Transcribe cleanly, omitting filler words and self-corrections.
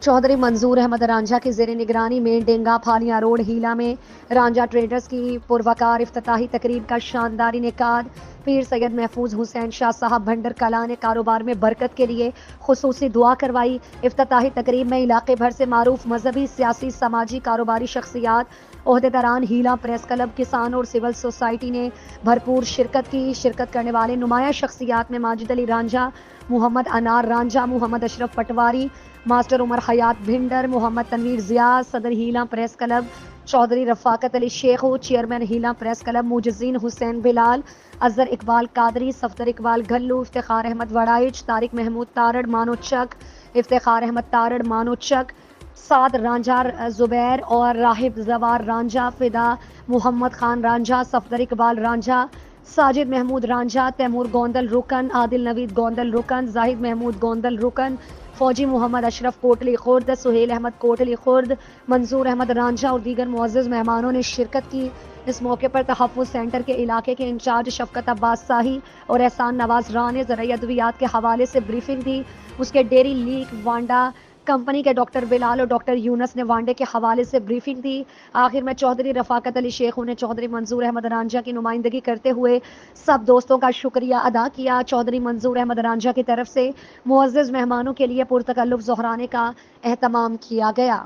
चौधरी मंजूर अहमद रांझा की ज़ेर निगरानी में डेंगा फालियां रोड हीला में रांझा ट्रेडर्स की पुरवकार इफ्तिताही तकरीब का शानदार इनेकाद। पीर सैयद महफूज हुसैन शाह साहब भंडर कला ने कारोबार में बरकत के लिए खुसूसी दुआ करवाई। इफ्तिताही तकरीब में इलाके भर से मारूफ मजहबी, सियासी, समाजी, कारोबारी शख्सियात, ओहदेदारान, हीला प्रेस क्लब, किसान और सिविल सोसाइटी ने भरपूर शिरकत की। शिरकत करने वाले नुमाया शख्सियात में माजिद अली रांझा, मोहम्मद अनार रांझा, मोहम्मद अशरफ पटवारी, मास्टर उमर हयात भिंडर, मोहम्मद तनवीर ज़िया, सदर Heela press club, Chaudhry Rafaqat Ali Sheikh, chairman Heela press club, Mujazeen Hussain Bilal, Azhar Iqbal Qadri, Safdar Iqbal Gallu, Iftikhar Ahmed Waraich, Tariq Mehmood Tarar Manochak, Iftikhar Ahmed Tarar Manochak, Saad Ranjha Zubair और राहिब जवार रांझा, फिदा मोहम्मद खान रांझा, सफदर इकबाल रांझा, साजिद महमूद रांझा, तैमूर गोंदल रुकन, आदिल नवीद गोंदल रुकन, जाहिद महमूद गोंदल रुकन, फौजी मोहम्मद अशरफ कोटली खुर्द, सुहेल अहमद कोटली खुर्द, मंजूर अहमद रांझा और दीगर मुअज़्ज़ज़ मेहमानों ने शिरकत की। इस मौके पर तहफ़्फ़ुज़ सेंटर के इलाके के इंचार्ज शफकत अब्बास शाही और एहसान नवाज राह ने ज़राई अद्वियात के हवाले से ब्रीफिंग दी। उसके डेयरी लीक वांडा कंपनी के डॉक्टर बिलाल और डॉक्टर यूनस ने वांडे के हवाले से ब्रीफिंग दी। आखिर में चौधरी रफ़ाकत अली शेखों ने चौधरी मंजूर अहमद रांझा की नुमाइंदगी करते हुए सब दोस्तों का शुक्रिया अदा किया। चौधरी मंजूर अहमद रांझा की तरफ से मुअज़्ज़ज़ मेहमानों के लिए पुरतकल्लुफ़ ज़ोहराने का एहतमाम किया गया।